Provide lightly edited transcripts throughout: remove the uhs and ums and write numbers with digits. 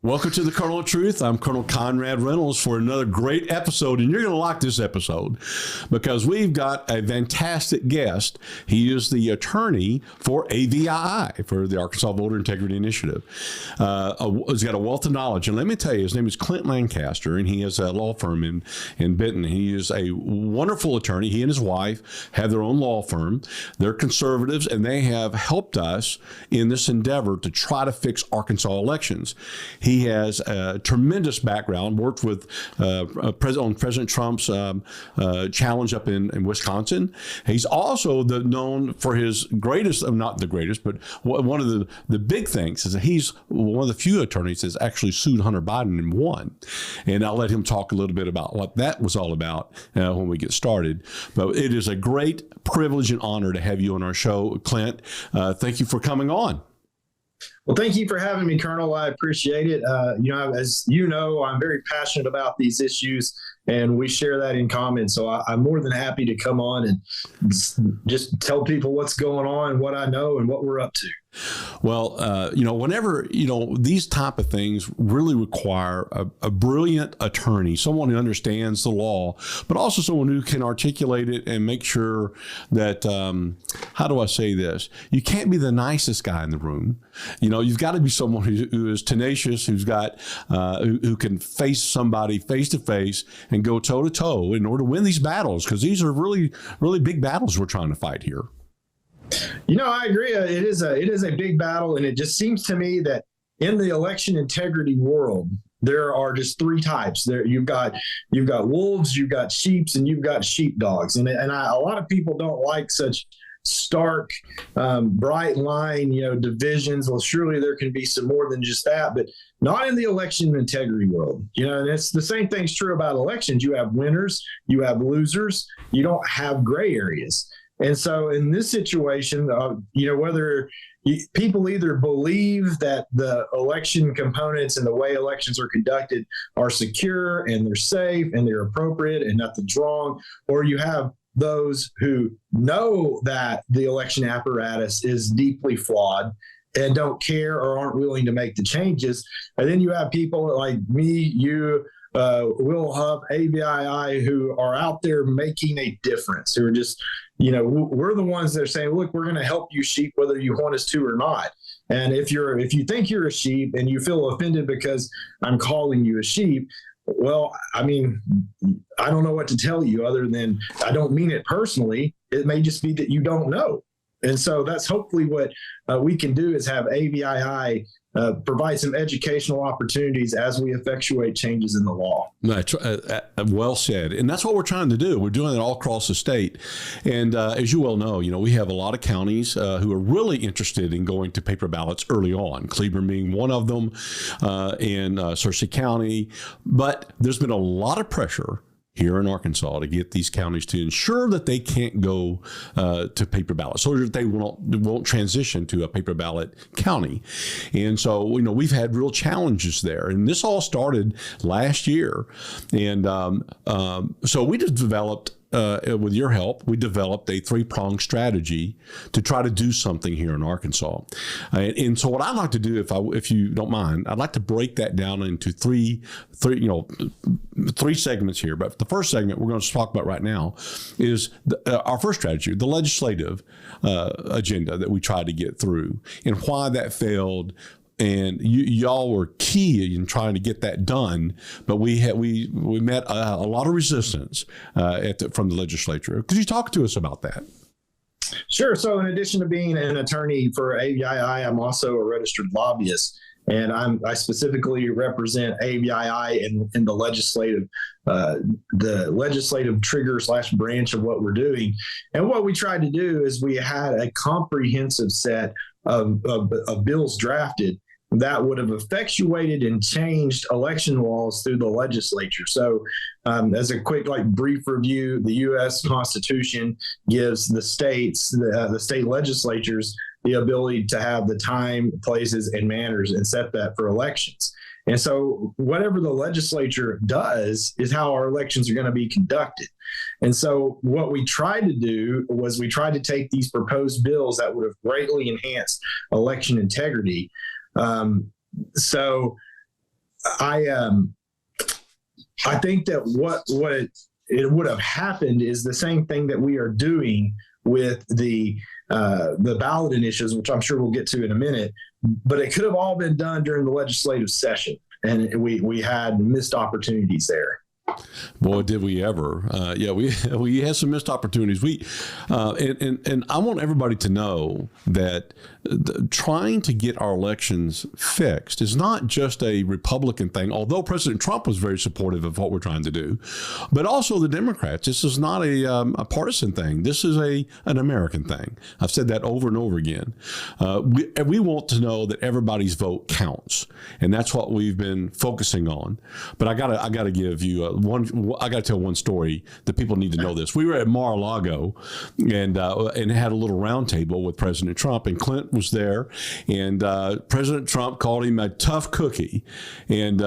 Welcome to the Kernel of Truth. I'm Colonel Conrad Reynolds for another great episode, and you're going to like this episode because we've got a fantastic guest. He is the attorney for AVII, for the Arkansas Voter Integrity Initiative. He's got a wealth of knowledge, and let me tell you, his name is Clint Lancaster, and he has a law firm in Benton. He is a wonderful attorney. He and his wife have their own law firm. They're conservatives, and they have helped us in this endeavor to try to fix Arkansas elections. He has a tremendous background, worked with on President Trump's challenge up in Wisconsin. He's also known for his greatest, not the greatest, but one of the big things is that he's one of the few attorneys that's actually sued Hunter Biden and won. And I'll let him talk a little bit about what that was all about when we get started. But it is a great privilege and honor to have you on our show, Clint. Thank you for coming on. Well, thank you for having me, Colonel. I appreciate it. As you know, I'm very passionate about these issues, and we share that in common. So I'm more than happy to come on and just tell people what's going on, what I know, and what we're up to. Well, whenever, these type of things really require a brilliant attorney, someone who understands the law, but also someone who can articulate it and make sure that, how do I say this? You can't be the nicest guy in the room. You've got to be someone who is tenacious, who can face somebody face to face and go toe to toe in order to win these battles, because these are really, really big battles we're trying to fight here. I agree. It is a big battle, and it just seems to me that in the election integrity world, there are just three types. There you've got wolves, you've got sheeps, and you've got sheepdogs. And a lot of people don't like such stark, bright line, divisions. Well, surely there can be some more than just that, but not in the election integrity world. And it's the same thing's true about elections. You have winners, you have losers. You don't have gray areas. And so in this situation, whether people either believe that the election components and the way elections are conducted are secure and they're safe and they're appropriate and nothing's wrong, or you have those who know that the election apparatus is deeply flawed and don't care or aren't willing to make the changes. And then you have people like me, you, Will Huff, AVII, who are out there making a difference, who are just, we're the ones that are saying, look, we're going to help you sheep, whether you want us to or not. And if you think you're a sheep and you feel offended because I'm calling you a sheep, well, I don't know what to tell you other than I don't mean it personally. It may just be that you don't know. And so that's hopefully what we can do is have AVII provide some educational opportunities as we effectuate changes in the law. That's well said. And that's what we're trying to do. We're doing it all across the state. And as you well know, we have a lot of counties who are really interested in going to paper ballots early on, Cleburne being one of them, and Searcy County. But there's been a lot of pressure here in Arkansas to get these counties to ensure that they can't go to paper ballots, so that they won't transition to a paper ballot county. And so, we've had real challenges there. And this all started last year. And so we just developed, with your help, we developed a three-pronged strategy to try to do something here in Arkansas. And so what I'd like to do, if you don't mind, I'd like to break that down into three segments here. But the first segment we're going to talk about right now is our first strategy, the legislative agenda that we tried to get through, and why that failed. And y'all were key in trying to get that done, but we met a lot of resistance from the legislature. Could you talk to us about that? Sure. So in addition to being an attorney for AVII, I'm also a registered lobbyist, and I specifically represent AVII in the legislative trigger / branch of what we're doing. And what we tried to do is we had a comprehensive set of bills drafted that would have effectuated and changed election laws through the legislature. So as a quick, brief review, the U.S. Constitution gives the states, the state legislatures, the ability to have the time, places, and manners and set that for elections. And so whatever the legislature does is how our elections are going to be conducted. And so what we tried to do was we tried to take these proposed bills that would have greatly enhanced election integrity. So I I think that what it would have happened is the same thing that we are doing with the ballot initiatives, which I'm sure we'll get to in a minute. But it could have all been done during the legislative session, and we had missed opportunities there. Boy, did we ever! We had some missed opportunities. And I want everybody to know that trying to get our elections fixed is not just a Republican thing. Although President Trump was very supportive of what we're trying to do, but also the Democrats. This is not a partisan thing. This is an American thing. I've said that over and over again. We want to know that everybody's vote counts, and that's what we've been focusing on. But I gotta give you I got to tell one story that people need to know this. We were at Mar-a-Lago and had a little round table with President Trump, and Clint was there, and President Trump called him a tough cookie. And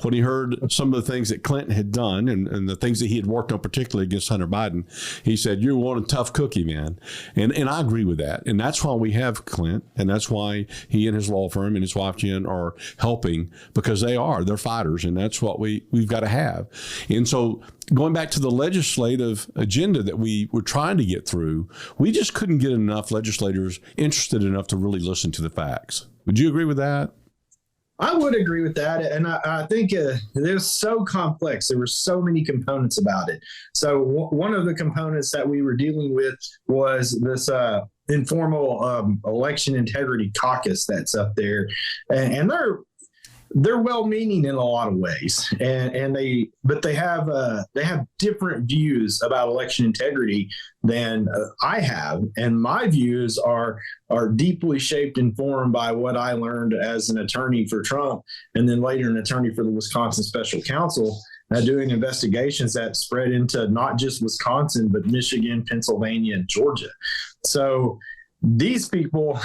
when he heard some of the things that Clinton had done and the things that he had worked on, particularly against Hunter Biden, he said, "You're one tough cookie, man." And I agree with that. And that's why we have Clint, and that's why he and his law firm and his wife Jen are helping, because they're fighters, and that's what we've got to have. And so going back to the legislative agenda that we were trying to get through, we just couldn't get enough legislators interested enough to really listen to the facts. Would you agree with that? I would agree with that. And I think it was so complex. There were so many components about it. So one of the components that we were dealing with was this informal election integrity caucus that's up there. And they're well-meaning in a lot of ways, but they have different views about election integrity than I have, and my views are deeply shaped and formed by what I learned as an attorney for Trump, and then later an attorney for the Wisconsin Special Counsel, doing investigations that spread into not just Wisconsin but Michigan, Pennsylvania, and Georgia. So these people,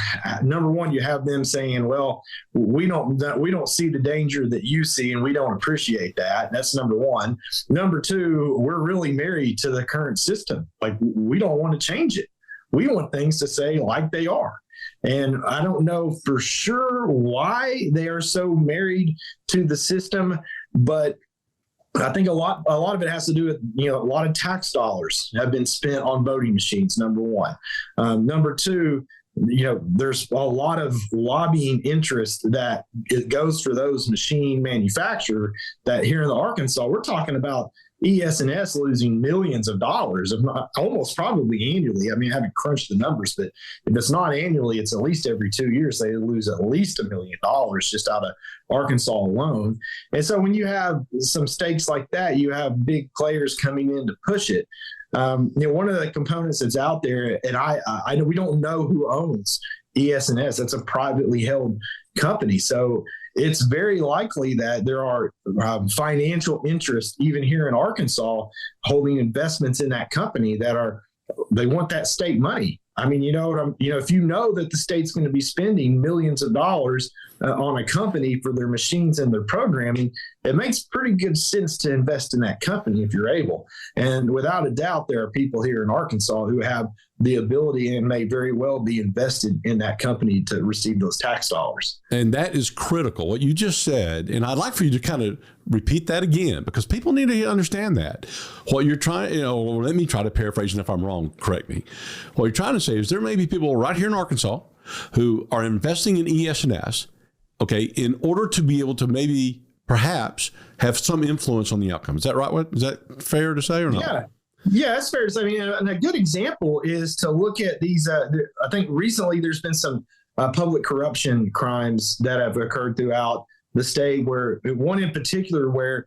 number one, you have them saying, well, we don't see the danger that you see, and we don't appreciate that. That's number one. Number two, we're really married to the current system. Like, we don't want to change it. We want things to stay like they are. And I don't know for sure why they are so married to the system, but I think a lot of it has to do with, a lot of tax dollars have been spent on voting machines, number one. Number two, there's a lot of lobbying interest that it goes for those machine manufacturers that here in Arkansas, we're talking about ES&S losing millions of dollars, if not almost probably annually. I mean, I haven't crunched the numbers, but if it's not annually, it's at least every 2 years they lose at least $1 million just out of Arkansas alone. And so when you have some stakes like that, you have big players coming in to push it. One of the components that's out there, and we don't know who owns ES&S. That's a privately held company. So it's very likely that there are financial interests, even here in Arkansas, holding investments in that company they want that state money. I mean, if you know that the state's going to be spending millions of dollars on a company for their machines and their programming, it makes pretty good sense to invest in that company if you're able. And without a doubt, there are people here in Arkansas who have the ability and may very well be invested in that company to receive those tax dollars. And that is critical, what you just said. And I'd like for you to kind of repeat that again, because people need to understand that. What you're trying, let me try to paraphrase, and if I'm wrong, correct me. What you're trying to say is there may be people right here in Arkansas who are investing in ES&S, okay, in order to be able to maybe perhaps have some influence on the outcome. Is that right? Is that fair to say or not? Yeah, that's fair to say. I mean, and a good example is to look at these. I think recently there's been some public corruption crimes that have occurred throughout the state, where one in particular where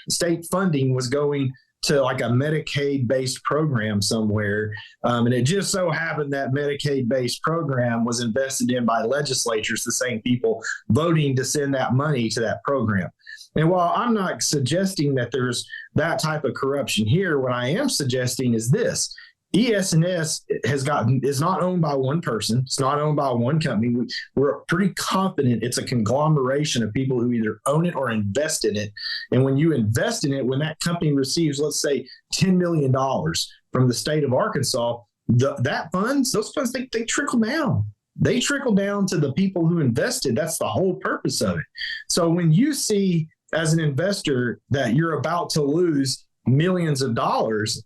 state funding was going to like a Medicaid-based program somewhere. And it just so happened that Medicaid-based program was invested in by legislatures, the same people voting to send that money to that program. And while I'm not suggesting that there's that type of corruption here, what I am suggesting is this. ES&S is not owned by one person. It's not owned by one company. We're pretty confident it's a conglomeration of people who either own it or invest in it. And when you invest in it, when that company receives, let's say, $10 million from the state of Arkansas, those funds, they trickle down. they trickle down to the people who invested. That's the whole purpose of it. So when you see as an investor that you're about to lose millions of dollars,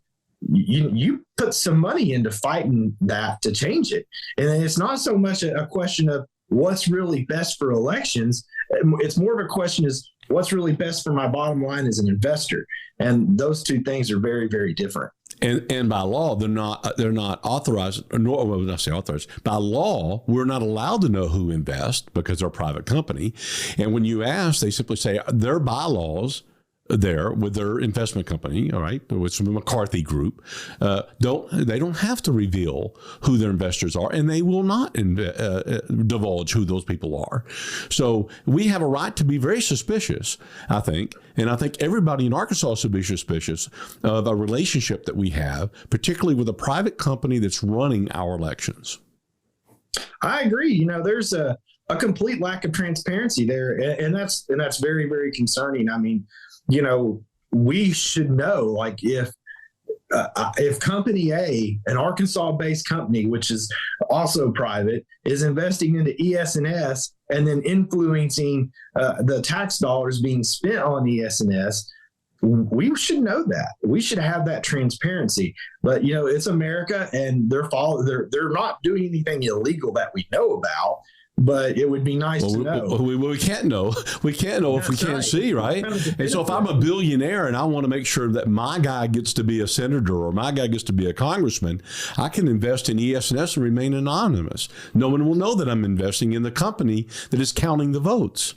you put some money into fighting that to change it. And it's not so much a question of what's really best for elections. It's more of a question is what's really best for my bottom line as an investor. And those two things are very, very different. And by law, they're not authorized, nor well, I say authorized. By law, we're not allowed to know who invests because they're a private company. And when you ask, they simply say their bylaws there with their investment company, all right, with some McCarthy group, they don't have to reveal who their investors are, and they will not divulge who those people are. So we have a right to be very suspicious, I think, and I think everybody in Arkansas should be suspicious of a relationship that we have, particularly with a private company that's running our elections. I agree. There's a complete lack of transparency there, and that's very, very concerning. I mean, we should know, like, if Company A, an Arkansas-based company, which is also private, is investing into ES&S and then influencing the tax dollars being spent on ES&S, we should know that. We should have that transparency. But it's America, and they're not doing anything illegal that we know about. But it would be nice to know. We can't know. We can't know if we can't see, right? And so if I'm a billionaire and I want to make sure that my guy gets to be a senator or my guy gets to be a congressman, I can invest in ES&S and remain anonymous. No one will know that I'm investing in the company that is counting the votes.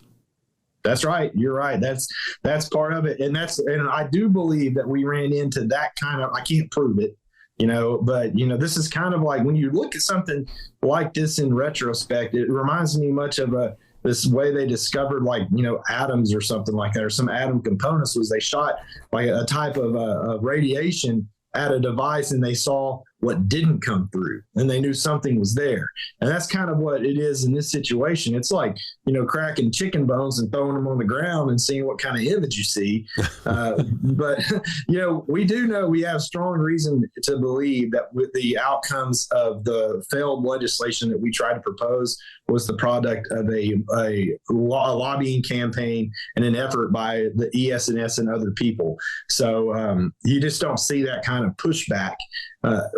That's right. You're right. That's part of it. And I do believe that we ran into that kind of, I can't prove it, but this is kind of like when you look at something like this in retrospect, it reminds me much of this way they discovered atoms or something like that, or some atom components, was they shot like a type of radiation at a device and they saw what didn't come through and they knew something was there. And that's kind of what it is in this situation. It's like, cracking chicken bones and throwing them on the ground and seeing what kind of image you see. But, we do know we have strong reason to believe that with the outcomes of the failed legislation that we tried to propose was the product of a lobbying campaign and an effort by the ES&S and other people. So you just don't see that kind of pushback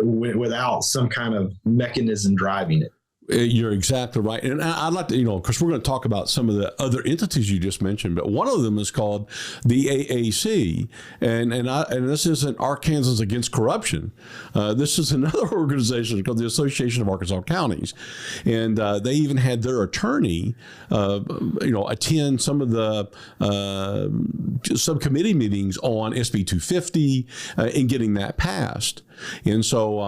without some kind of mechanism driving it. You're exactly right. And I'd like to, because we're going to talk about some of the other entities you just mentioned, but one of them is called the AAC. And this isn't Arkansans Against Corruption. This is another organization called the Association of Arkansas Counties. And they even had their attorney, attend some of the subcommittee meetings on SB 250 and getting that passed. And so,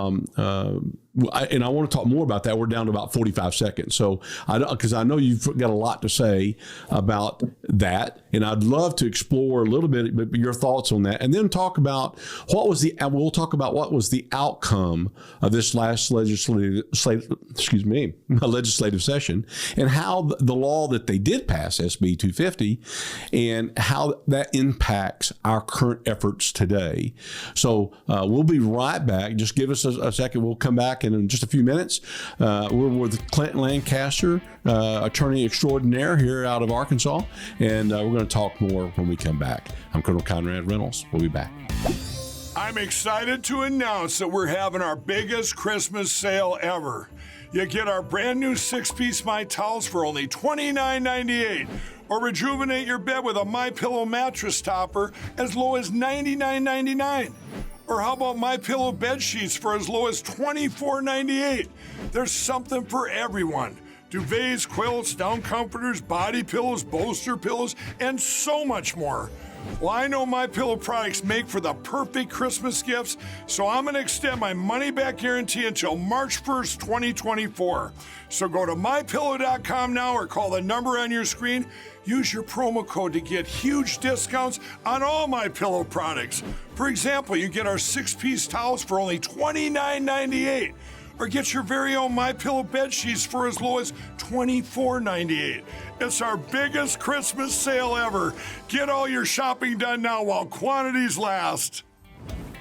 I want to talk more about that. We're down to about 45 seconds. So, because I know you've got a lot to say about that, and I'd love to explore a little bit your thoughts on that, and then talk about what was the outcome of this last legislative session, and how the law that they did pass, SB 250, and how that impacts our current efforts today. So we'll be right back. Just give us a second. We'll come back in just a few minutes. We're with Clint Lancaster, attorney extraordinaire here out of Arkansas, and we're going to talk more when we come back. I'm Colonel Conrad Reynolds. We'll be back. I'm excited to announce that we're having our biggest Christmas sale ever. You get our brand new 6-piece My Towels for only $29.98. Or rejuvenate your bed with a MyPillow mattress topper as low as $99.99. Or how about MyPillow bed sheets for as low as $24.98? There's something for everyone. Duvets, quilts, down comforters, body pillows, bolster pillows, and so much more. Well, I know MyPillow products make for the perfect Christmas gifts, so I'm going to extend my money-back guarantee until March 1st, 2024. So go to MyPillow.com now or call the number on your screen. Use your promo code to get huge discounts on all MyPillow products. For example, you get our 6-piece towels for only $29.98. Or get your very own MyPillow bed sheets for as low as $24.98. It's our biggest Christmas sale ever. Get all your shopping done now while quantities last.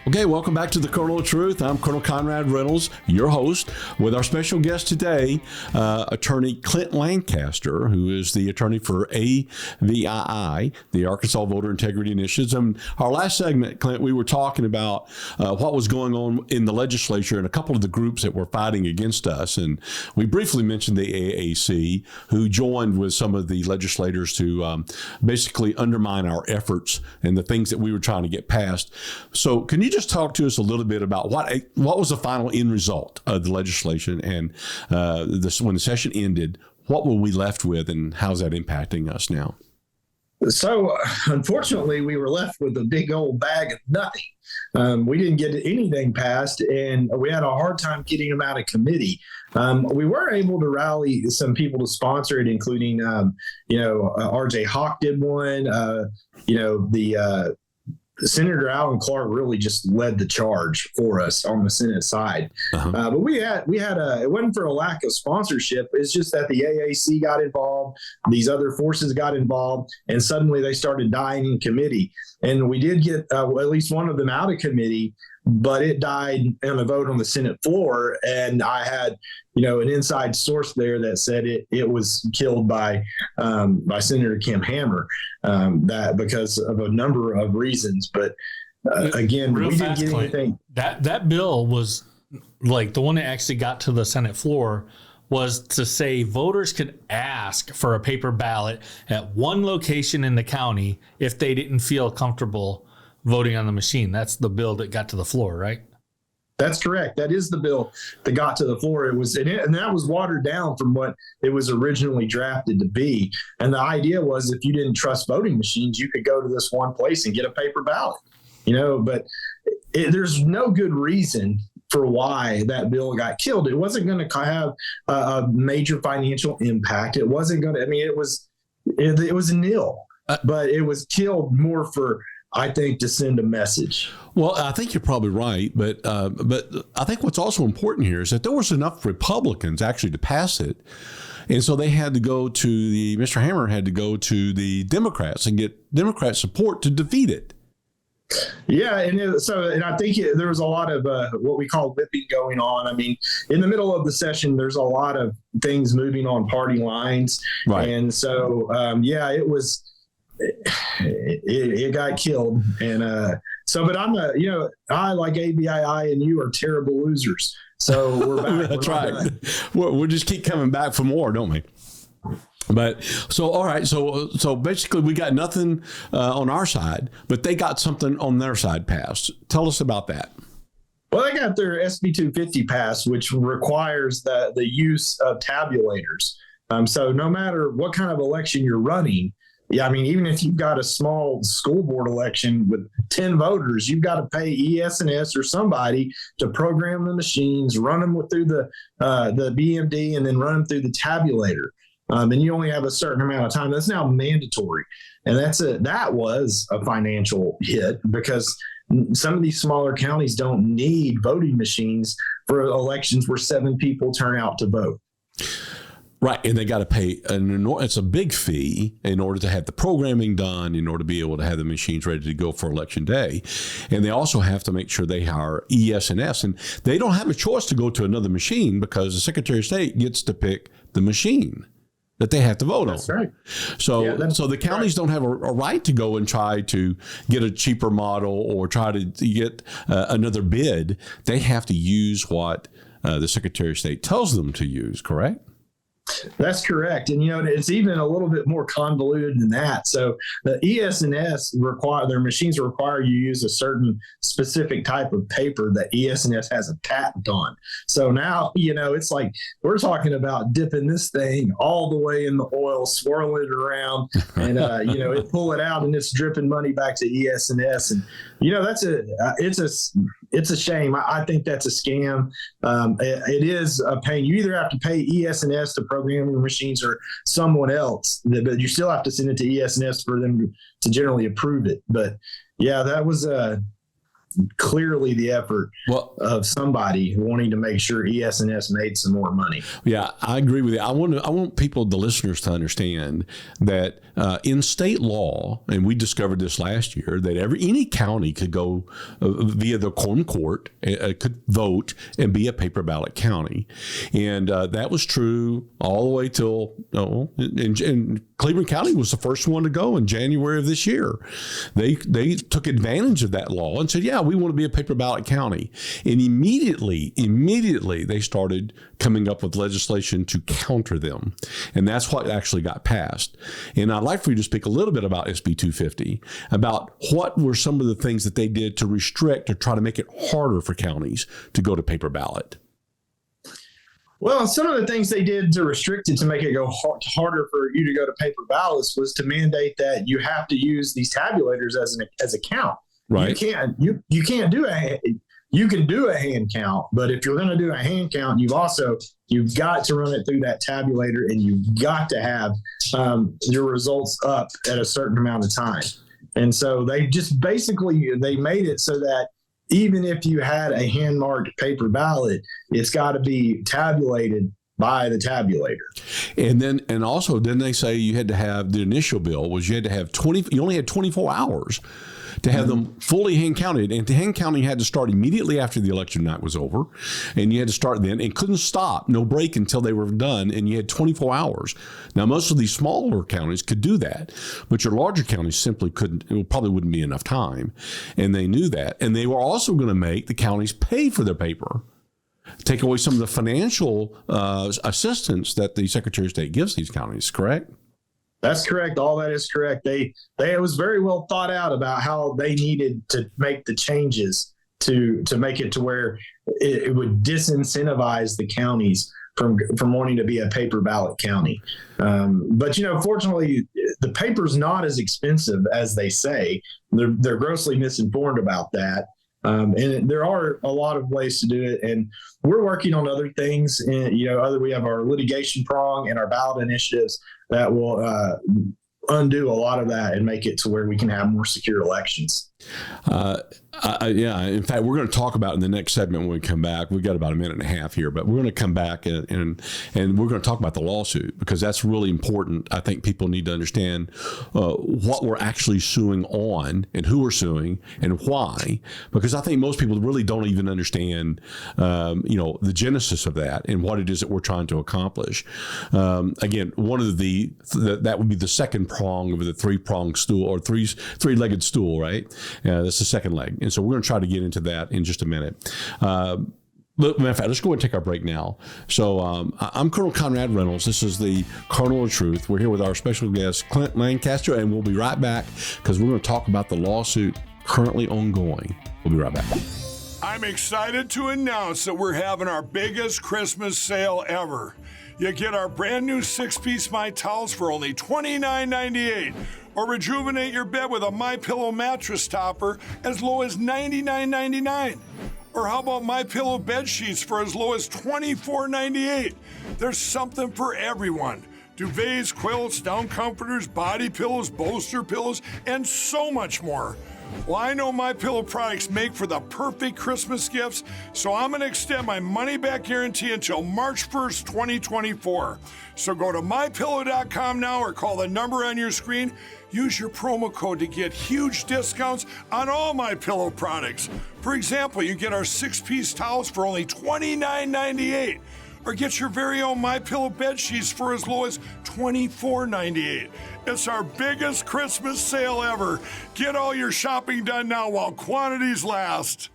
Okay, welcome back to the Kernel of Truth. I'm Colonel Conrad Reynolds, your host, with our special guest today, Attorney Clint Lancaster, who is the attorney for AVII, the Arkansas Voter Integrity Initiatives. And our last segment, Clint, we were talking about what was going on in the legislature and a couple of the groups that were fighting against us. And we briefly mentioned the AAC, who joined with some of the legislators to basically undermine our efforts and the things that we were trying to get passed. So can you just talk to us a little bit about what was the final end result of the legislation, and when the session ended, what were we left with, and how's that impacting us now? So, unfortunately, we were left with a big old bag of nothing. We didn't get anything passed, and we had a hard time getting them out of committee. We were able to rally some people to sponsor it, including, R.J. Hawk did one. Senator Alan Clark really just led the charge for us on the Senate side. But we had it wasn't for a lack of sponsorship. It's just that the AAC got involved. These other forces got involved, and suddenly they started dying in committee. And we did get at least one of them out of committee, but it died in a vote on the Senate floor. And I had, an inside source there that said it was killed by Senator Kim Hammer, that because of a number of reasons. But again, we didn't get anything. That bill was like the one that actually got to the Senate floor was to say voters could ask for a paper ballot at one location in the county if they didn't feel comfortable voting on the machine. That's the bill that got to the floor, right? That's correct. That is the bill that got to the floor. And that was watered down from what it was originally drafted to be. And the idea was if you didn't trust voting machines, you could go to this one place and get a paper ballot, but there's no good reason for why that bill got killed. It wasn't going to have a major financial impact. It wasn't going to, it was nil, but it was killed more for, I think, to send a message. Well, I think you're probably right, but I think what's also important here is that there was enough Republicans actually to pass it, and so they had to go to Mr. Hammer had to go to the Democrats and get Democrat support to defeat it. Yeah, and I think there was a lot of what we call whipping going on. In the middle of the session, there's a lot of things moving on party lines, right? And so, it was. It got killed, and but I like ABII and you are terrible losers. So we're back. That's right. We'll just keep coming back for more, don't we? But all right. So basically, we got nothing on our side, but they got something on their side passed. Tell us about that. Well, they got their SB 250 passed, which requires the use of tabulators. So no matter what kind of election you're running. Yeah, even if you've got a small school board election with 10 voters, you've got to pay ES&S or somebody to program the machines, run them through the BMD, and then run them through the tabulator. And you only have a certain amount of time. That's now mandatory. And that was a financial hit because some of these smaller counties don't need voting machines for elections where 7 people turn out to vote. Right, and they got to pay it's a big fee in order to have the programming done, in order to be able to have the machines ready to go for election day. And they also have to make sure they hire ES&S, and they don't have a choice to go to another machine because the Secretary of State gets to pick the machine that they have to vote on. That's right. So the counties don't have a right to go and try to get a cheaper model or try to get another bid. They have to use what the Secretary of State tells them to use, correct? That's correct. And, it's even a little bit more convoluted than that. So the ES&S their machines require you use a certain specific type of paper that ES&S has a patent on. So now, it's like we're talking about dipping this thing all the way in the oil, swirling it around and, pull it out and it's dripping money back to ES&S. And, it's a shame. I think that's a scam. It is a pain. You either have to pay ES&S to program your machines or someone else, but you still have to send it to ES&S for them to generally approve it. But yeah, that was clearly the effort of somebody wanting to make sure ES&S made some more money. Yeah, I agree with you. I want people, the listeners, to understand that in state law, and we discovered this last year, that any county could go via the corn court, could vote and be a paper ballot county, and that was true all the way till and Cleveland County was the first one to go in January of this year. They took advantage of that law and said, yeah, we want to be a paper ballot county. And immediately they started coming up with legislation to counter them. And that's what actually got passed. And I'd like for you to speak a little bit about SB 250, about what were some of the things that they did to restrict or try to make it harder for counties to go to paper ballot. Well, some of the things they did to restrict it to make it go harder for you to go to paper ballots was to mandate that you have to use these tabulators as a count. Right. You can't do you can do a hand count, but if you're going to do a hand count, you've got to run it through that tabulator, and you've got to have your results up at a certain amount of time. And so they just they made it so that even if you had a hand-marked paper ballot, it's got to be tabulated by the tabulator. And also, didn't they say you had to have, the initial bill was you had to have you only had 24 hours to have them fully hand counted. And the hand counting had to start immediately after the election night was over. And you had to start then and couldn't stop, no break until they were done. And you had 24 hours. Now, most of these smaller counties could do that, but your larger counties simply couldn't. It probably wouldn't be enough time. And they knew that. And they were also going to make the counties pay for their paper, take away some of the financial assistance that the Secretary of State gives these counties, correct? That's correct. All that is correct. It was very well thought out about how they needed to make the changes to make it to where it would disincentivize the counties from wanting to be a paper ballot county. But fortunately, the paper's not as expensive as they say. They're grossly misinformed about that. And there are a lot of ways to do it, and we're working on other things. And we have our litigation prong and our ballot initiatives that will undo a lot of that and make it to where we can have more secure elections. Yeah. In fact, we're going to talk about in the next segment when we come back. We've got about a minute and a half here, but we're going to come back and we're going to talk about the lawsuit, because that's really important. I think people need to understand what we're actually suing on and who we're suing and why, because I think most people really don't even understand, the genesis of that and what it is that we're trying to accomplish. Again, one of that would be the second prong of the three-pronged stool, or three-legged stool, right? That's the second leg. And so we're going to try to get into that in just a minute. But in fact, let's go and take our break now. So I'm Colonel Conrad Reynolds. This is the Colonel of Truth. We're here with our special guest, Clint Lancaster, and we'll be right back because we're going to talk about the lawsuit currently ongoing. We'll be right back. I'm excited to announce that we're having our biggest Christmas sale ever. You get our brand new 6-piece My Towels for only $29.98. Or rejuvenate your bed with a MyPillow mattress topper as low as $99.99. Or how about MyPillow bed sheets for as low as $24.98? There's something for everyone. Duvets, quilts, down comforters, body pillows, bolster pillows, and so much more. Well, I know MyPillow products make for the perfect Christmas gifts, so I'm going to extend my money-back guarantee until March 1st, 2024. So go to MyPillow.com now or call the number on your screen. Use your promo code to get huge discounts on all MyPillow products. For example, you get our 6-piece towels for only $29.98. Or get your very own MyPillow bed sheets for as low as $24.98. It's our biggest Christmas sale ever. Get all your shopping done now while quantities last.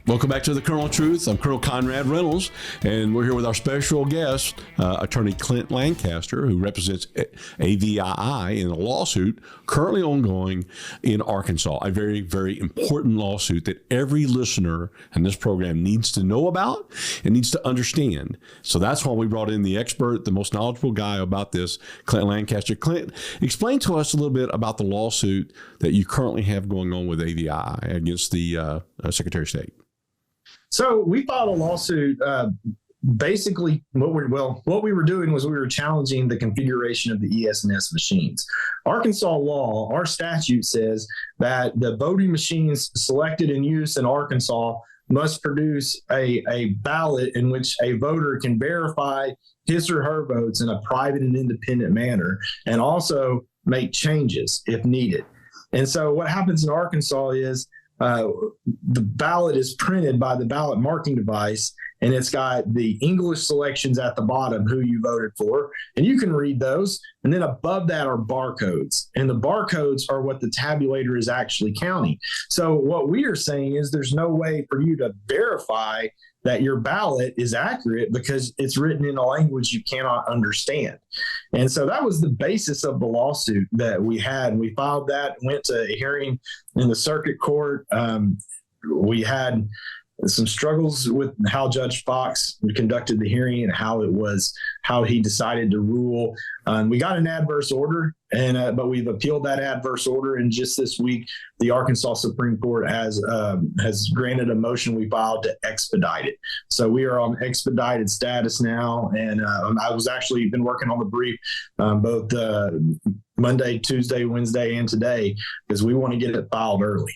Welcome back to the Colonel of Truth. I'm Colonel Conrad Reynolds, and we're here with our special guest, Attorney Clint Lancaster, who represents AVII in a lawsuit currently ongoing in Arkansas. A very, very important lawsuit that every listener in this program needs to know about and needs to understand. So that's why we brought in the expert, the most knowledgeable guy about this, Clint Lancaster. Clint, explain to us a little bit about the lawsuit that you currently have going on with AVII against the Secretary of State. So we filed a lawsuit basically what we were doing was we were challenging the configuration of the ES&S machines. Arkansas law, our statute says that the voting machines selected and used in Arkansas must produce a ballot in which a voter can verify his or her votes in a private and independent manner, and also make changes if needed. And so what happens in Arkansas is the ballot is printed by the ballot marking device, and it's got the English selections at the bottom, who you voted for, and you can read those. And then above that are barcodes, and the barcodes are what the tabulator is actually counting. So what we are saying is there's no way for you to verify that your ballot is accurate because it's written in a language you cannot understand. And so that was the basis of the lawsuit that we had. We filed that, went to a hearing in the circuit court. We had some struggles with how Judge Fox conducted the hearing and how he decided to rule. We got an adverse order, but we've appealed that adverse order. And just this week, the Arkansas Supreme Court has granted a motion we filed to expedite it. So we are on expedited status now. And I was actually been working on the brief both Monday, Tuesday, Wednesday, and today, because we want to get it filed early.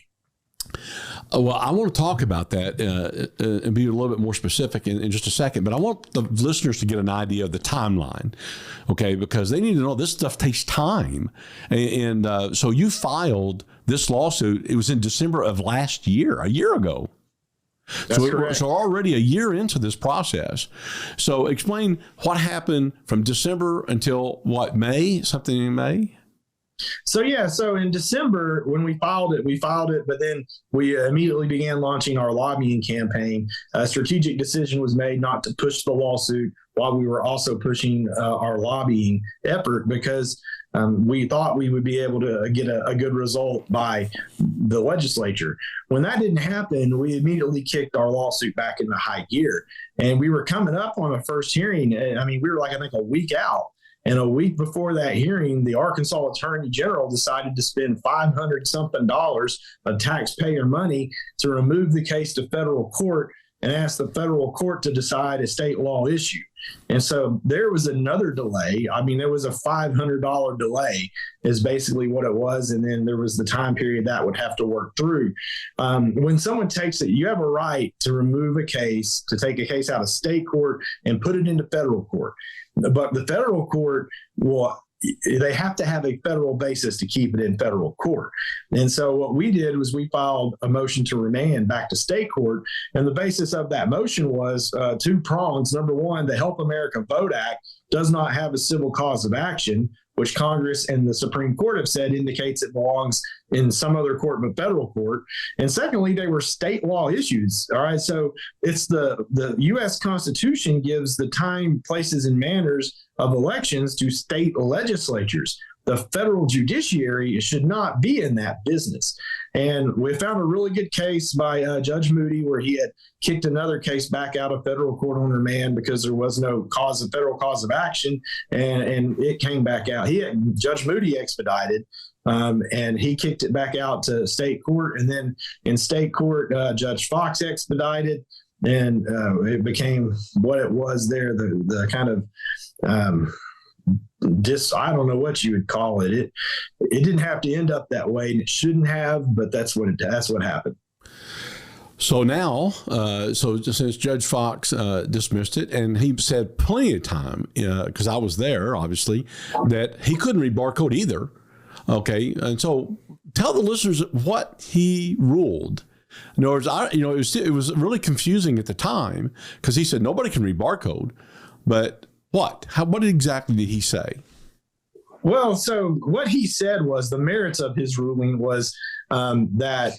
Well, I want to talk about that and be a little bit more specific in just a second, but I want the listeners to get an idea of the timeline, okay, because they need to know this stuff takes time. And so you filed this lawsuit, it was in December of last year, a year ago. That's correct. So already a year into this process. So explain what happened from December until what, May, something in May? So in December, when we filed it, but then we immediately began launching our lobbying campaign. A strategic decision was made not to push the lawsuit while we were also pushing our lobbying effort, because we thought we would be able to get a good result by the legislature. When that didn't happen, we immediately kicked our lawsuit back into high gear. And we were coming up on a first hearing. I mean, we were like, I think, a week out. And a week before that hearing, the Arkansas Attorney General decided to spend $500-something of taxpayer money to remove the case to federal court and ask the federal court to decide a state law issue. And so there was another delay. I mean, there was a $500 delay is basically what it was. And then there was the time period that would have to work through. When someone takes it, you have a right to remove a case, to take a case out of state court and put it into federal court. But the federal court they have to have a federal basis to keep it in federal court. And so what we did was we filed a motion to remand back to state court. And the basis of that motion was two prongs. Number one, the Help America Vote Act does not have a civil cause of action, which Congress and the Supreme Court have said indicates it belongs in some other court but federal court. And secondly, they were state law issues. All right. So it's the U.S. Constitution gives the time, places, and manners of elections to state legislatures. The federal judiciary should not be in that business. And we found a really good case by Judge Moody where he had kicked another case back out of federal court on remand because there was no federal cause of action, and it came back out. Judge Moody expedited, and he kicked it back out to state court. And then in state court, Judge Fox expedited, and it became what it was there, the kind of I don't know what you would call it. It didn't have to end up that way, and it shouldn't have, but that's what happened. So now, since Judge Fox dismissed it, and he said plenty of time, because I was there, obviously, that he couldn't read barcode either. Okay, and so tell the listeners what he ruled. In other words, it was really confusing at the time because he said nobody can read barcode, but what exactly did he say? Well, so what he said was the merits of his ruling was that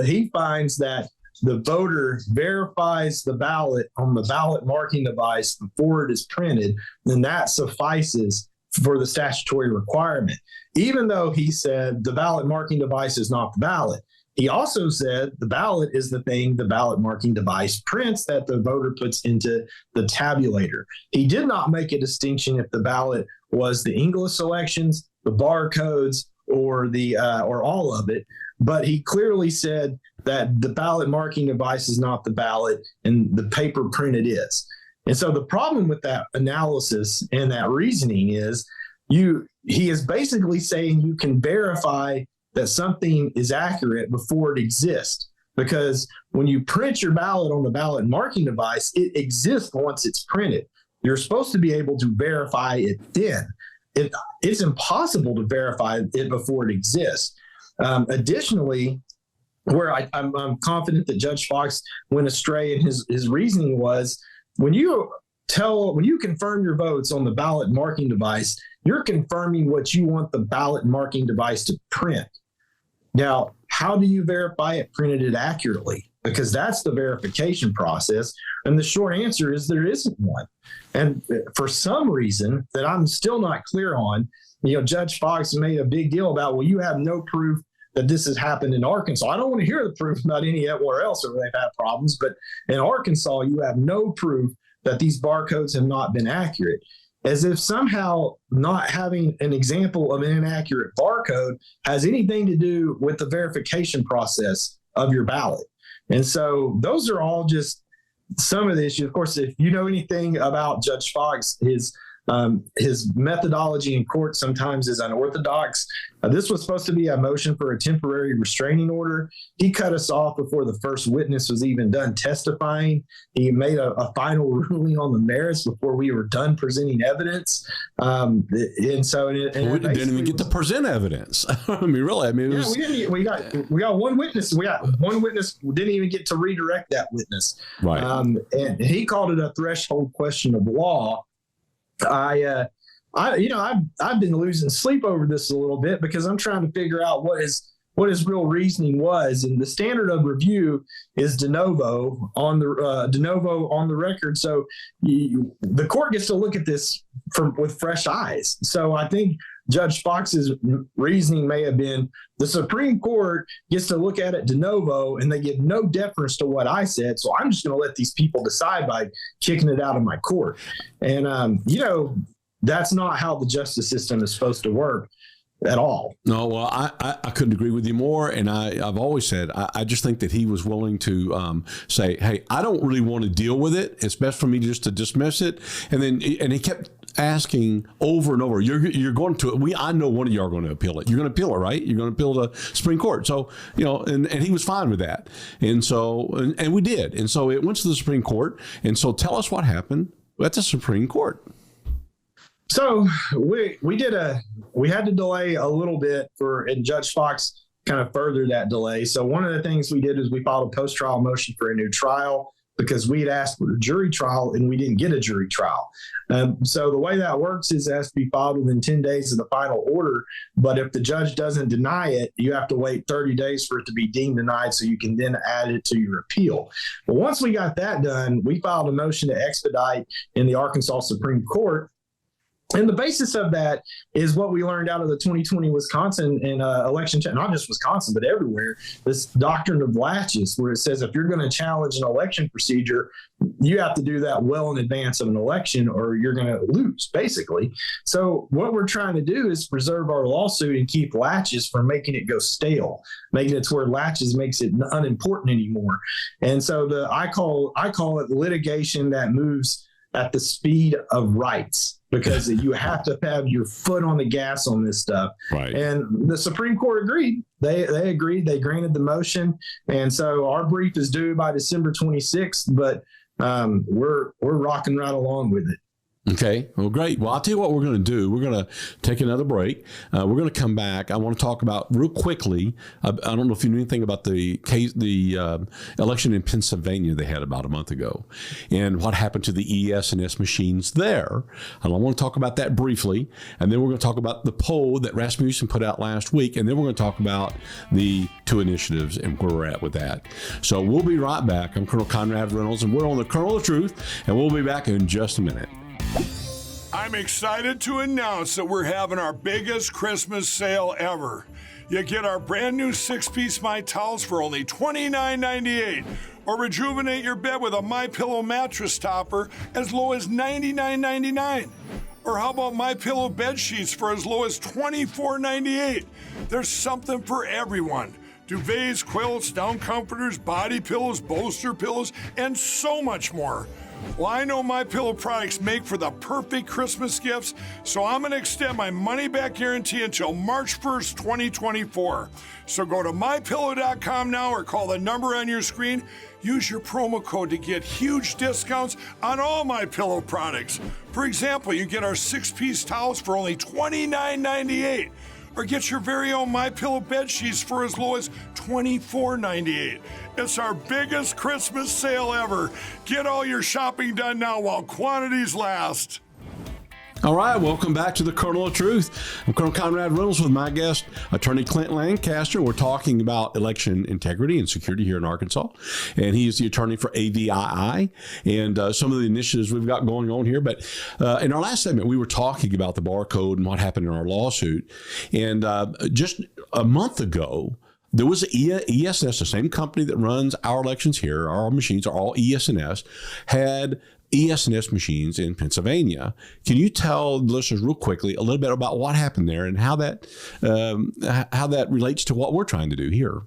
he finds that the voter verifies the ballot on the ballot marking device before it is printed, then that suffices for the statutory requirement. Even though he said the ballot marking device is not the ballot. He also said the ballot is the thing the ballot marking device prints that the voter puts into the tabulator. He did not make a distinction if the ballot was the English selections, the barcodes, or all of it. But he clearly said that the ballot marking device is not the ballot and the paper printed is. And so the problem with that analysis and that reasoning is he is basically saying you can verify that something is accurate before it exists. Because when you print your ballot on the ballot marking device, it exists once it's printed. You're supposed to be able to verify it then. It's impossible to verify it before it exists. Additionally, where I'm confident that Judge Fox went astray in his reasoning was when you confirm your votes on the ballot marking device, you're confirming what you want the ballot marking device to print. Now, how do you verify it printed it accurately? Because that's the verification process. And the short answer is there isn't one. And for some reason that I'm still not clear on, Judge Fox made a big deal about, well, you have no proof that this has happened in Arkansas. I don't want to hear the proof about anywhere else where they've had problems, but in Arkansas, you have no proof that these barcodes have not been accurate. As if somehow not having an example of an inaccurate barcode has anything to do with the verification process of your ballot. And so those are all just some of the issues. Of course, if you know anything about Judge Fox, his methodology in court sometimes is unorthodox. This was supposed to be a motion for a temporary restraining order. He cut us off before the first witness was even done testifying. He made a final ruling on the merits before we were done presenting evidence. And so we didn't even get to present evidence. We got one witness. One witness didn't even get to redirect that witness. Right. And he called it a threshold question of law. I've been losing sleep over this a little bit because I'm trying to figure out what his real reasoning was, and the standard of review is de novo on the record. So the court gets to look at this with fresh eyes. So I think Judge Fox's reasoning may have been the Supreme Court gets to look at it de novo and they give no deference to what I said. So I'm just going to let these people decide by kicking it out of my court. And, that's not how the justice system is supposed to work at all. No, well, I couldn't agree with you more. And I've always said, I just think that he was willing to say, hey, I don't really want to deal with it. It's best for me just to dismiss it. And he kept asking over and over, you're going to, I know one of you are going to appeal it. You're going to appeal it, right? You're going to appeal the Supreme Court. So, and he was fine with that. And so, and we did. And so it went to the Supreme Court. And so tell us what happened at the Supreme Court. So we had to delay a little bit and Judge Fox kind of furthered that delay. So one of the things we did is we filed a post-trial motion for a new trial because we had asked for a jury trial and we didn't get a jury trial. So the way that works is it has to be filed within 10 days of the final order. But if the judge doesn't deny it, you have to wait 30 days for it to be deemed denied so you can then add it to your appeal. But once we got that done, we filed a motion to expedite in the Arkansas Supreme Court. And the basis of that is what we learned out of the 2020 Wisconsin and election, not just Wisconsin, but everywhere, this doctrine of latches, where it says if you're going to challenge an election procedure, you have to do that well in advance of an election or you're going to lose, basically. So what we're trying to do is preserve our lawsuit and keep latches from making it go stale, making it to where latches makes it unimportant anymore. And so I call it litigation that moves at the speed of rights, because you have to have your foot on the gas on this stuff. Right. And the Supreme Court agreed. They agreed. They granted the motion. And so our brief is due by December 26th, but we're rocking right along with it. Okay. Well, great. Well, I'll tell you what we're going to do. We're going to take another break. We're going to come back. I want to talk about real quickly. I don't know if you knew anything about the case, the election in Pennsylvania they had about a month ago, and what happened to the ES&S machines there. And I want to talk about that briefly, and then we're going to talk about the poll that Rasmussen put out last week, and then we're going to talk about the two initiatives and where we're at with that. So we'll be right back. I'm Colonel Conrad Reynolds, and we're on the Kernel of Truth, and we'll be back in just a minute. I'm excited to announce that we're having our biggest Christmas sale ever. You get our brand new 6-piece My Towels for only $29.98, or rejuvenate your bed with a MyPillow mattress topper as low as $99.99. Or how about MyPillow bed sheets for as low as $24.98? There's something for everyone. Duvets, quilts, down comforters, body pillows, bolster pillows, and so much more. Well, I know MyPillow products make for the perfect Christmas gifts, so I'm going to extend my money-back guarantee until March 1st, 2024. So go to MyPillow.com now or call the number on your screen. Use your promo code to get huge discounts on all MyPillow products. For example, you get our 6-piece towels for only $29.98. Or get your very own MyPillow bed sheets for as low as $24.98. It's our biggest Christmas sale ever. Get all your shopping done now while quantities last. All right, welcome back to the Kernel of Truth. I'm Colonel Conrad Reynolds with my guest, Attorney Clint Lancaster. We're talking about election integrity and security here in Arkansas, and he is the attorney for AVII and some of the initiatives we've got going on here. But in our last segment, we were talking about the barcode and what happened in our lawsuit. And just a month ago, there was ESNS, the same company that runs our elections here. Our machines are all ESNS, had ESNS machines in Pennsylvania. Can you tell the listeners real quickly a little bit about what happened there and how that relates to what we're trying to do here?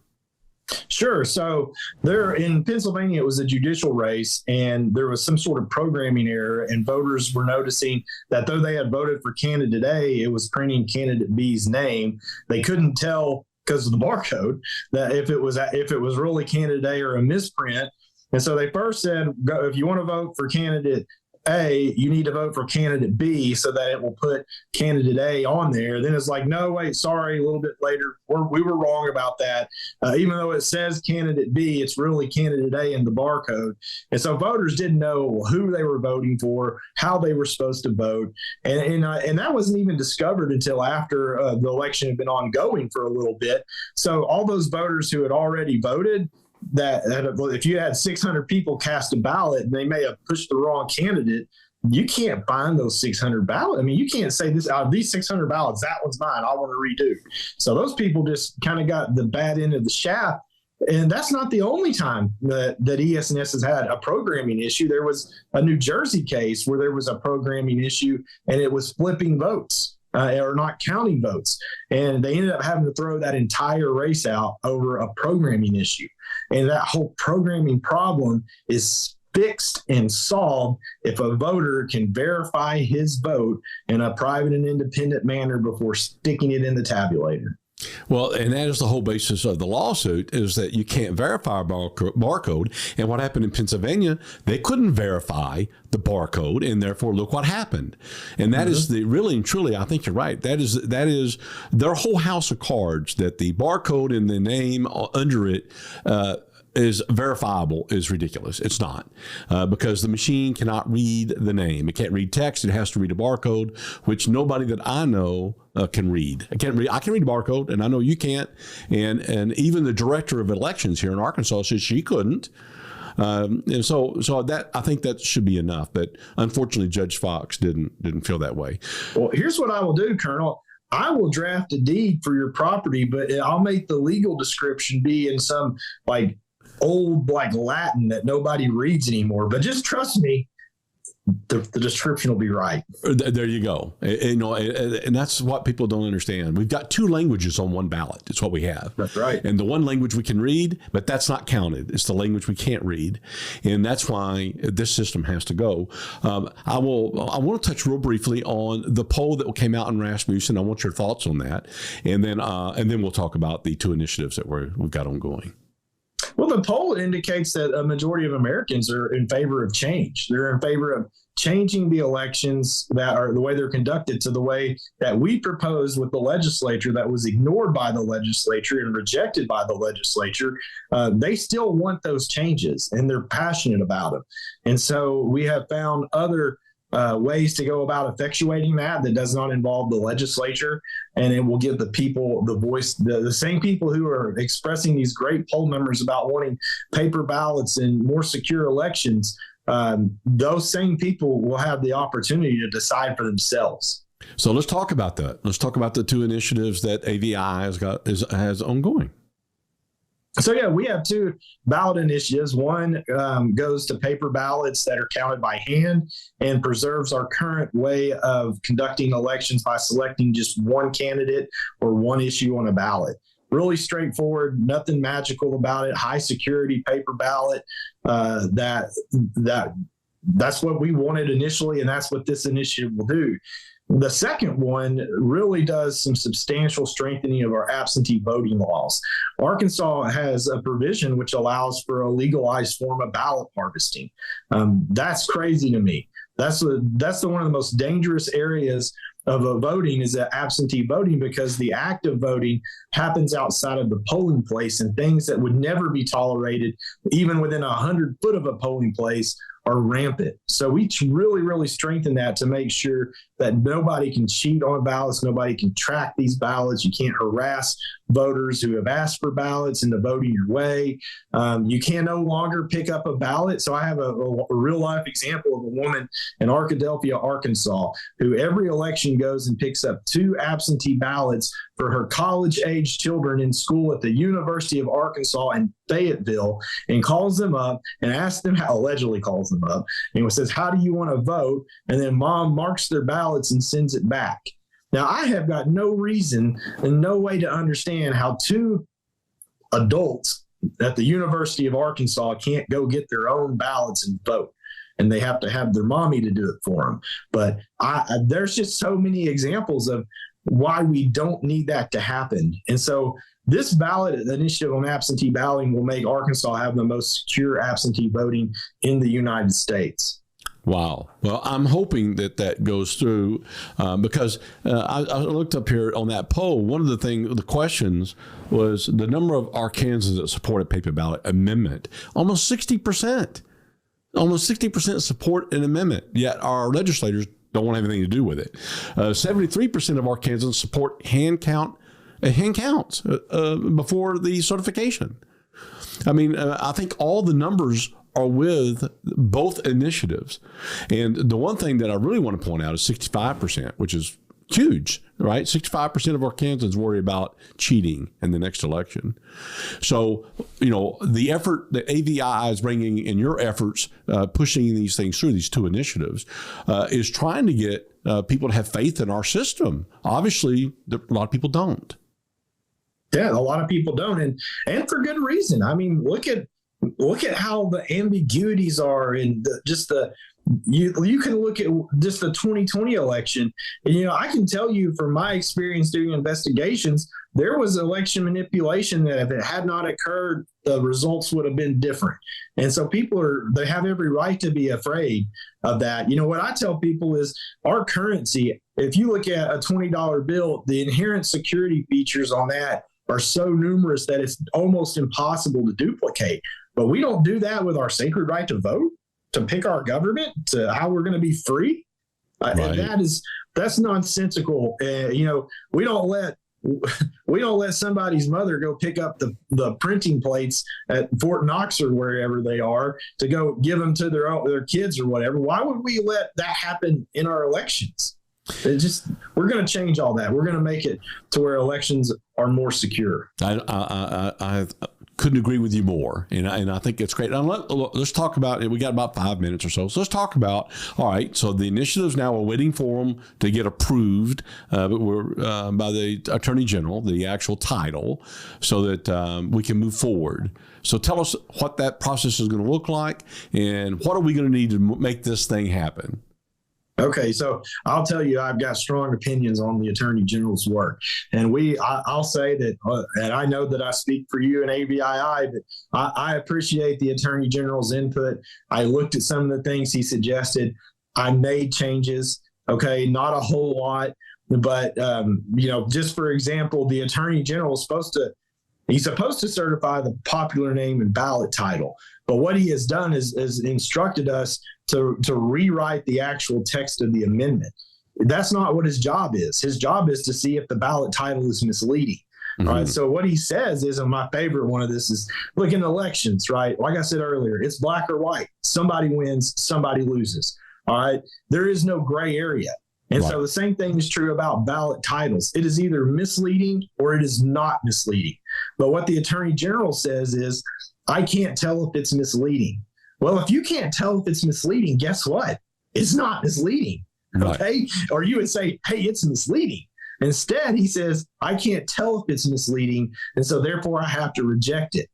Sure. So there in Pennsylvania, it was a judicial race, and there was some sort of programming error, and voters were noticing that though they had voted for candidate A, it was printing candidate B's name. They couldn't tell because of the barcode that if it was really candidate A or a misprint. And so they first said, if you want to vote for candidate A, you need to vote for candidate B so that it will put candidate A on there. Then it's like, no, wait, sorry, a little bit later, we were wrong about that. Even though it says candidate B, it's really candidate A in the barcode. And so voters didn't know who they were voting for, how they were supposed to vote. And that wasn't even discovered until after the election had been ongoing for a little bit. So all those voters who had already voted, that if you had 600 people cast a ballot and they may have pushed the wrong candidate, you can't find those 600 ballots. I mean, you can't say this out of these 600 ballots, that one's mine, I want to redo. So those people just kind of got the bad end of the shaft. And that's not the only time that ESNS has had a programming issue. There was a New Jersey case where there was a programming issue and it was flipping votes. Or not counting votes. And they ended up having to throw that entire race out over a programming issue. And that whole programming problem is fixed and solved if a voter can verify his vote in a private and independent manner before sticking it in the tabulator. Well, and that is the whole basis of the lawsuit, is that you can't verify a barcode. And what happened in Pennsylvania, they couldn't verify the barcode, and therefore look what happened. And that is the really and truly, I think you're right. That is their whole house of cards, that the barcode and the name under it is verifiable is ridiculous. It's not, because the machine cannot read the name. It can't read text. It has to read a barcode, which nobody that I know can read. I can read a barcode, and I know you can't. And even the director of elections here in Arkansas says she couldn't. And so that, I think that should be enough. But unfortunately, Judge Fox didn't feel that way. Well, here's what I will do, Colonel. I will draft a deed for your property, but I'll make the legal description be in some old Latin that nobody reads anymore. But just trust me, the description will be right. There you go. And that's what people don't understand. We've got two languages on one ballot. It's what we have. That's right. And the one language we can read, but that's not counted. It's the language we can't read. And that's why this system has to go. I want to touch real briefly on the poll that came out in Rasmussen. I want your thoughts on that. And then we'll talk about the two initiatives that we've got ongoing. Well, the poll indicates that a majority of Americans are in favor of change. They're in favor of changing the elections that are the way they're conducted to the way that we proposed with the legislature that was ignored by the legislature and rejected by the legislature. They still want those changes, and they're passionate about them. And so we have found other ways to go about effectuating that does not involve the legislature, and it will give the people the voice, the same people who are expressing these great poll numbers about wanting paper ballots and more secure elections. Those same people will have the opportunity to decide for themselves. So let's talk about that. Let's talk about the two initiatives that AVI has ongoing. So, yeah, we have two ballot initiatives. One goes to paper ballots that are counted by hand and preserves our current way of conducting elections by selecting just one candidate or one issue on a ballot. Really straightforward, nothing magical about it. High security paper ballot that that's what we wanted initially, and that's what this initiative will do. The second one really does some substantial strengthening of our absentee voting laws. Arkansas has a provision which allows for a legalized form of ballot harvesting. That's crazy to me. That's one of the most dangerous areas of voting is that absentee voting, because the act of voting happens outside of the polling place, and things that would never be tolerated, even within 100 foot of a polling place, are rampant. So we really, really strengthen that to make sure that nobody can cheat on ballots, nobody can track these ballots. You can't harass voters who have asked for ballots into voting your way. You can no longer pick up a ballot. So I have a real life example of a woman in Arkadelphia, Arkansas, who every election goes and picks up 2 absentee ballots for her college-age children in school at the University of Arkansas in Fayetteville, and calls them up and asks them, allegedly calls them up, and says, how do you want to vote? And then mom marks their ballots and sends it back. Now, I have got no reason and no way to understand how 2 adults at the University of Arkansas can't go get their own ballots and vote, and they have to have their mommy to do it for them. But there's just so many examples of why we don't need that to happen. And so this ballot initiative on absentee balloting will make Arkansas have the most secure absentee voting in the United States. Wow. Well, I'm hoping that goes through because I looked up here on that poll. One of the questions was the number of Arkansans that support a paper ballot amendment. Almost 60%. Almost 60% support an amendment, yet our legislators don't want anything to do with it. 73% of Arkansans support hand counts before the certification. I mean, I think all the numbers are with both initiatives. And the one thing that I really want to point out is 65%, which is huge, right? 65% of Arkansans worry about cheating in the next election. So, the effort that AVI is bringing in your efforts, pushing these things through, these 2 initiatives, is trying to get people to have faith in our system. Obviously, a lot of people don't. Yeah, a lot of people don't, and for good reason. I mean, look at how the ambiguities are in you can look at just the 2020 election. And, I can tell you from my experience doing investigations, there was election manipulation that if it had not occurred, the results would have been different. And so they have every right to be afraid of that. What I tell people is our currency, if you look at a $20 bill, the inherent security features on that are so numerous that it's almost impossible to duplicate. But we don't do that with our sacred right to vote, to pick our government, to how we're going to be free. Right. And that's nonsensical. We don't let somebody's mother go pick up the printing plates at Fort Knox or wherever they are to go give them to their kids or whatever. Why would we let that happen in our elections? We're going to change all that. We're going to make it to where elections are more secure. I couldn't agree with you more, and I think it's great. Now let's talk about it. We got about 5 minutes or so. So let's talk about, all right, so the initiatives now, we're waiting for them to get approved but we're by the Attorney General, the actual title, so that we can move forward. So tell us what that process is going to look like, and what are we going to need to make this thing happen? Okay, so I'll tell you, I've got strong opinions on the Attorney General's work, and I'll say that, and I know that I speak for you and AVII, but I appreciate the Attorney General's input. I looked at some of the things he suggested. I made changes. Okay, not a whole lot, but just for example, the Attorney General is supposed to certify the popular name and ballot title. But what he has done is instructed us to rewrite the actual text of the amendment. That's not what his job is. His job is to see if the ballot title is misleading. Mm-hmm. Right. So what he says is, and my favorite one of this is, look, in elections, right? Like I said earlier, it's black or white. Somebody wins, somebody loses. All right. There is no gray area. And right. So the same thing is true about ballot titles. It is either misleading or it is not misleading. But what the Attorney General says is, I can't tell if it's misleading. Well, if you can't tell if it's misleading, guess what? It's not misleading. Okay. Right. Or you would say, hey, it's misleading. Instead, he says, I can't tell if it's misleading. And so therefore I have to reject it.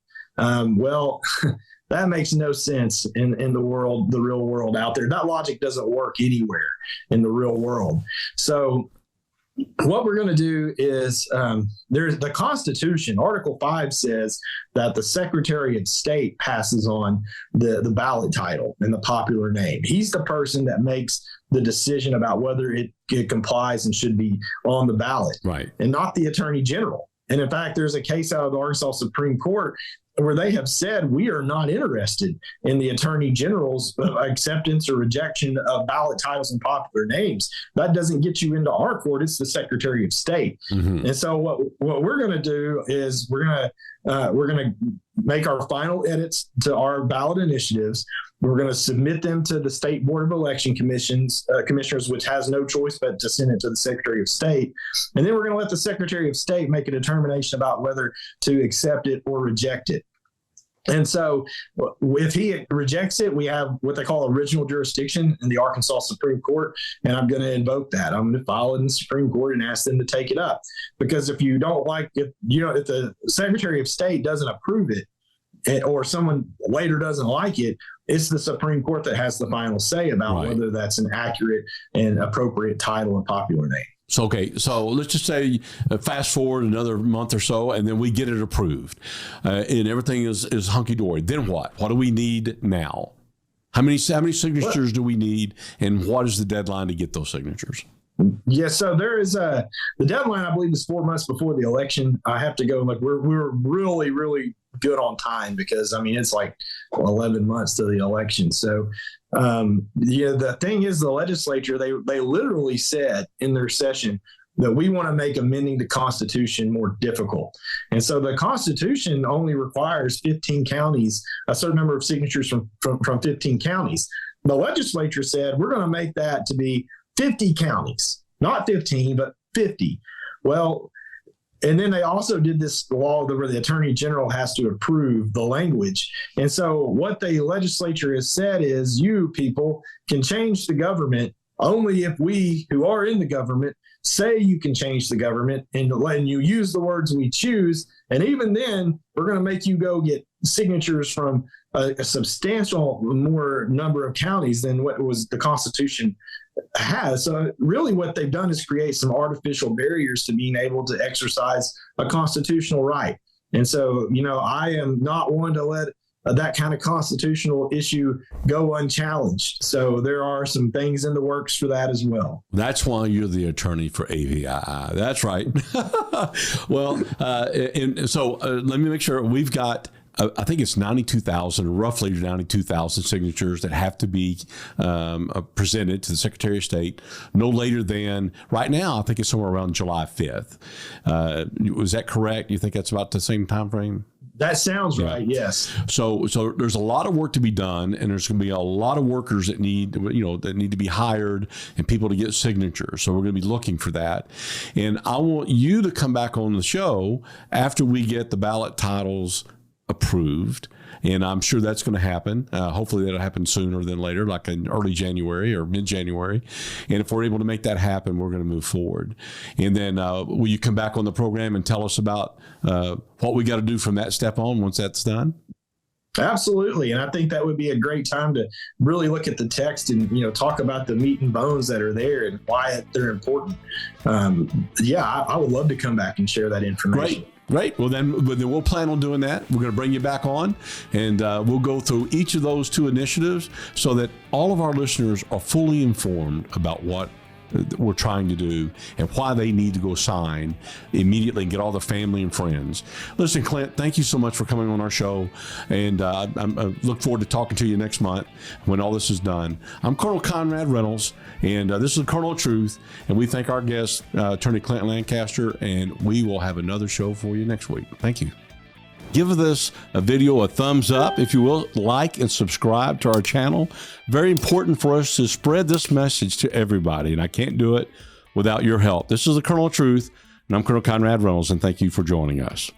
That makes no sense in the real world out there. That logic doesn't work anywhere in the real world. So what we're going to do is there's the Constitution. Article 5 says that the Secretary of State passes on the ballot title and the popular name. He's the person that makes the decision about whether it complies and should be on the ballot, right? And not the Attorney General. And in fact, there's a case out of the Arkansas Supreme Court where they have said we are not interested in the Attorney General's acceptance or rejection of ballot titles and popular names. That doesn't get you into our court. It's the Secretary of State. Mm-hmm. And so what we're going to do is we're going to make our final edits to our ballot initiatives. We're going to submit them to the State Board of Election commissioners, which has no choice but to send it to the Secretary of State. And then we're going to let the Secretary of State make a determination about whether to accept it or reject it. And so if he rejects it, we have what they call original jurisdiction in the Arkansas Supreme Court. And I'm going to invoke that. I'm going to file it in the Supreme Court and ask them to take it up. Because if you don't like it, if the Secretary of State doesn't approve it, or someone later doesn't like it, it's the Supreme Court that has the final say about whether that's an accurate and appropriate title and popular name. So, okay, so let's just say fast forward another month or so, and then we get it approved, and everything is hunky-dory. Then what? What do we need now? How many signatures do we need, and what is the deadline to get those signatures? Yes, so there is the deadline, I believe, is 4 months before the election. I have to go, we're really, really good on time because, it's like 11 months to the election. So, the thing is, the legislature, they literally said in their session that we want to make amending the Constitution more difficult. And so the Constitution only requires 15 counties, a certain number of signatures from 15 counties. The legislature said, we're going to make that to be 50 counties, not 15, but 50. Well, and then they also did this law where the Attorney General has to approve the language. And so what the legislature has said is you people can change the government only if we who are in the government say you can change the government, and when you use the words we choose. And even then, we're going to make you go get signatures from a substantial more number of counties than what was the Constitution has. So really what they've done is create some artificial barriers to being able to exercise a constitutional right. And so, I am not one to let that kind of constitutional issue go unchallenged. So there are some things in the works for that as well. That's why you're the attorney for AVII. That's right. Well, so let me make sure we've got I think it's 92,000, roughly 92,000 signatures that have to be presented to the Secretary of State no later than, right now, I think it's somewhere around July 5th. Was that correct? You think that's about the same time frame? That sounds right, yes. So there's a lot of work to be done, and there's going to be a lot of workers that need to be hired and people to get signatures. So we're going to be looking for that. And I want you to come back on the show after we get the ballot titles approved, and I'm sure that's going to happen. Hopefully that'll happen sooner than later, like in early January or mid-January. And if we're able to make that happen, we're going to move forward. And then will you come back on the program and tell us about what we got to do from that step on once that's done? Absolutely. And I think that would be a great time to really look at the text and, talk about the meat and bones that are there and why they're important. I would love to come back and share that information. Great. Well, then we'll plan on doing that. We're going to bring you back on, and we'll go through each of those two initiatives so that all of our listeners are fully informed about what we're trying to do and why they need to go sign immediately and get all their family and friends. Listen, Clint, thank you so much for coming on our show, and I look forward to talking to you next month when all this is done. I'm Colonel Conrad Reynolds, and this is Colonel Truth, and we thank our guest, Attorney Clint Lancaster, and we will have another show for you next week. Thank you. Give this video a thumbs up, if you will. Like and subscribe to our channel. Very important for us to spread this message to everybody, and I can't do it without your help. This is the Colonel of Truth, and I'm Colonel Conrad Reynolds, and thank you for joining us.